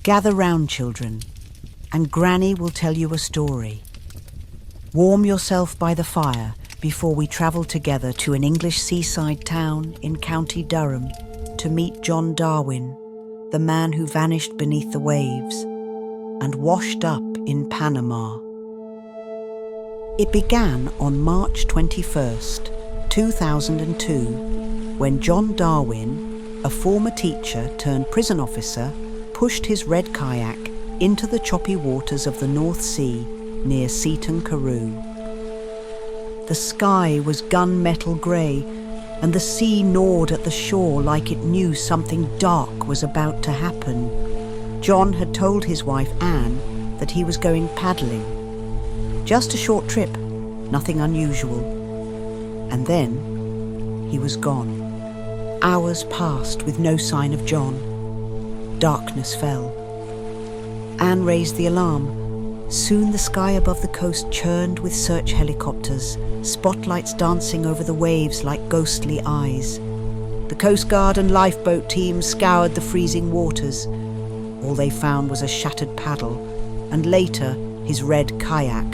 Gather round, children, and Granny will tell you a story. Warm yourself by the fire before we travel together to an English seaside town in County Durham to meet John Darwin, the man who vanished beneath the waves and washed up in Panama. It began on March 21st, 2002, when John Darwin, a former teacher turned prison officer, pushed his red kayak into the choppy waters of the North Sea near Seaton Carew. The sky was gunmetal grey, and the sea gnawed at the shore like it knew something dark was about to happen. John had told his wife Anne that he was going paddling. Just a short trip, nothing unusual. And then he was gone. Hours passed with no sign of John. Darkness fell. Anne raised the alarm. Soon the sky above the coast churned with search helicopters, spotlights dancing over the waves like ghostly eyes. The Coast Guard and lifeboat teams scoured the freezing waters. All they found was a shattered paddle, and later his red kayak,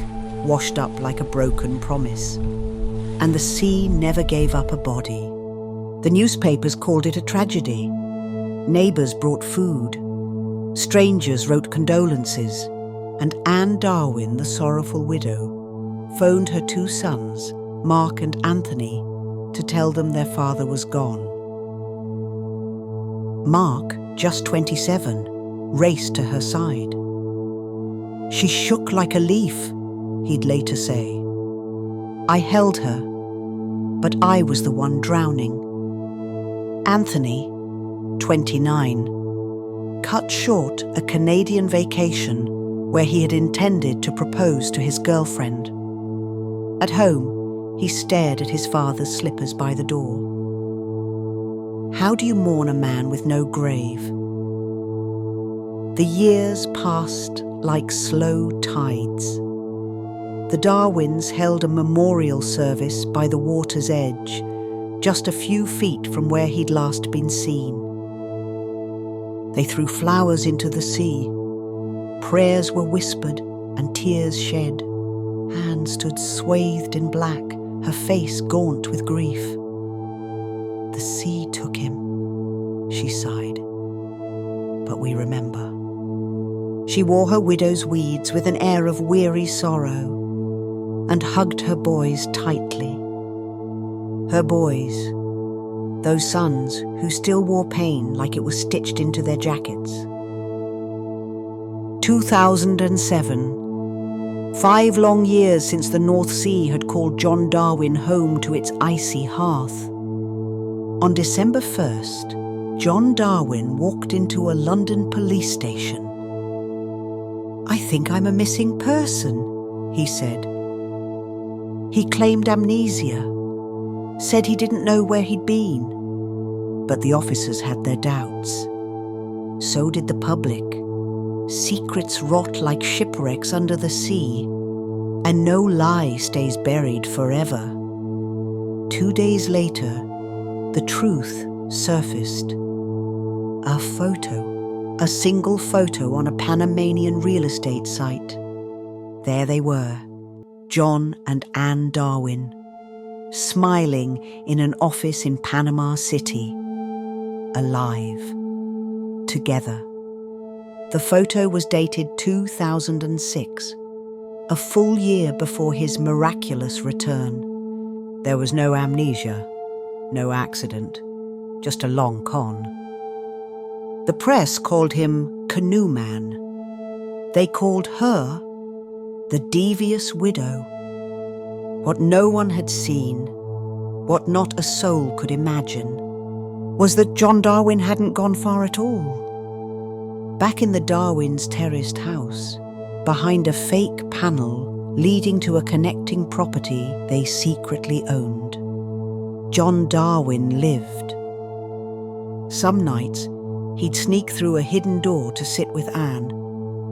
washed up like a broken promise. And the sea never gave up a body. The newspapers called it a tragedy. Neighbours brought food. Strangers wrote condolences. And Anne Darwin, the sorrowful widow, phoned her two sons, Mark and Anthony, to tell them their father was gone. Mark, just 27, raced to her side. She shook like a leaf, he'd later say. I held her, but I was the one drowning. Anthony, 29, cut short a Canadian vacation where he had intended to propose to his girlfriend. At home, he stared at his father's slippers by the door. How do you mourn a man with no grave? The years passed like slow tides. The Darwins held a memorial service by the water's edge, just a few feet from where he'd last been seen. They threw flowers into the sea. Prayers were whispered and tears shed. Anne stood swathed in black, her face gaunt with grief. The sea took him, she sighed. But we remember. She wore her widow's weeds with an air of weary sorrow and hugged her boys tightly. Her boys, those sons who still wore pain like it was stitched into their jackets. 2007. 5 long years since the North Sea had called John Darwin home to its icy hearth. On December 1st, John Darwin walked into a London police station. I think I'm a missing person, he said. He claimed amnesia, said he didn't know where he'd been. But the officers had their doubts. So did the public. Secrets rot like shipwrecks under the sea, and no lie stays buried forever. 2 days later, the truth surfaced. A photo, a single photo on a Panamanian real estate site. There they were, John and Anne Darwin, smiling in an office in Panama City, alive, together. The photo was dated 2006, a full year before his miraculous return. There was no amnesia, no accident, just a long con. The press called him Canoe Man. They called her the devious widow. What no one had seen, what not a soul could imagine, was that John Darwin hadn't gone far at all. Back in the Darwins' terraced house, behind a fake panel leading to a connecting property they secretly owned, John Darwin lived. Some nights, he'd sneak through a hidden door to sit with Anne.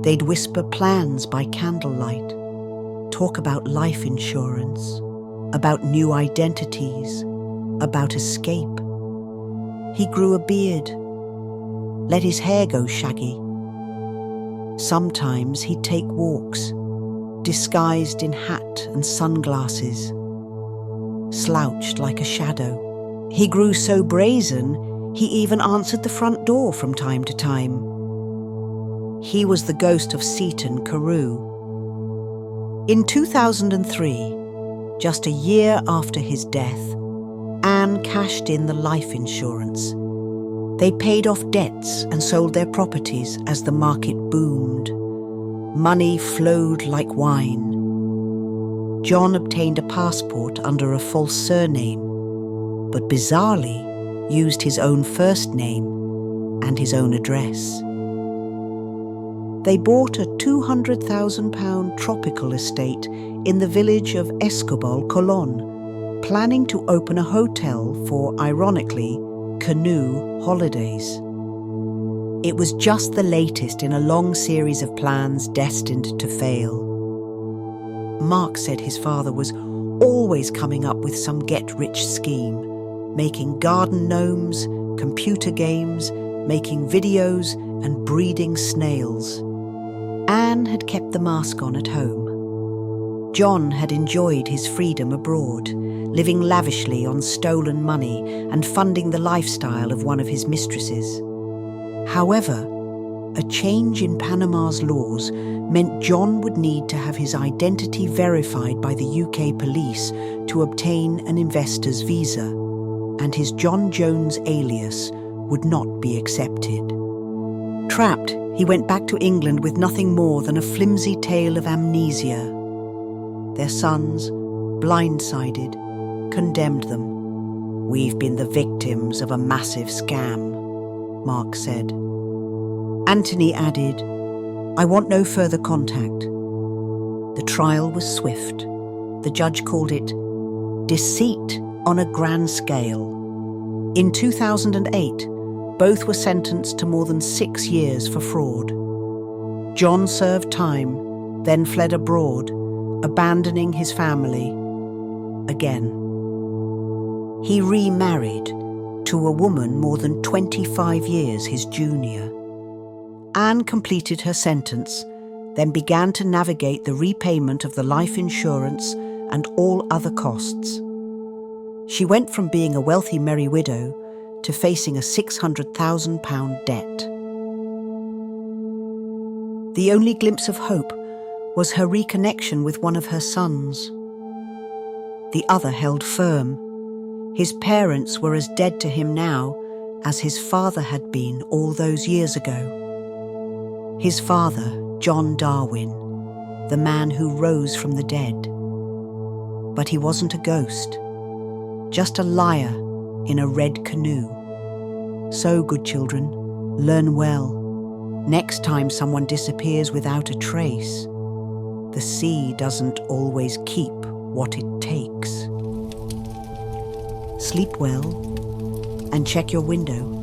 They'd whisper plans by candlelight, talk about life insurance, about new identities, about escape. He grew a beard, let his hair go shaggy, Sometimes he'd take walks, disguised in hat and sunglasses, slouched like a shadow. He grew so brazen, he even answered the front door from time to time. He was the ghost of Seaton Carew. In 2003, just a year after his death, Anne cashed in the life insurance. They paid off debts and sold their properties as the market boomed. Money flowed like wine. John obtained a passport under a false surname, but bizarrely used his own first name and his own address. They bought a £200,000 tropical estate in the village of Escobal, Colón, planning to open a hotel for, ironically, canoe holidays. It was just the latest in a long series of plans destined to fail. Mark said his father was always coming up with some get-rich scheme, making garden gnomes, computer games, making videos and breeding snails. Anne had kept the mask on at home. John had enjoyed his freedom abroad, living lavishly on stolen money and funding the lifestyle of one of his mistresses. However, a change in Panama's laws meant John would need to have his identity verified by the UK police to obtain an investor's visa, and his John Jones alias would not be accepted. Trapped, he went back to England with nothing more than a flimsy tale of amnesia. Their sons, blindsided, condemned them. "We've been the victims of a massive scam," Mark said. Anthony added, "I want no further contact." The trial was swift. The judge called it deceit on a grand scale. In 2008, both were sentenced to more than 6 years for fraud. John served time, then fled abroad, abandoning his family again. He remarried to a woman more than 25 years his junior. Anne completed her sentence, then began to navigate the repayment of the life insurance and all other costs. She went from being a wealthy merry widow to facing a £600,000 debt. The only glimpse of hope was her reconnection with one of her sons. The other held firm. His parents were as dead to him now as his father had been all those years ago. His father, John Darwin, the man who rose from the dead. But he wasn't a ghost, just a liar in a red canoe. So, good children, learn well. Next time someone disappears without a trace, the sea doesn't always keep what it takes. Sleep well and check your window.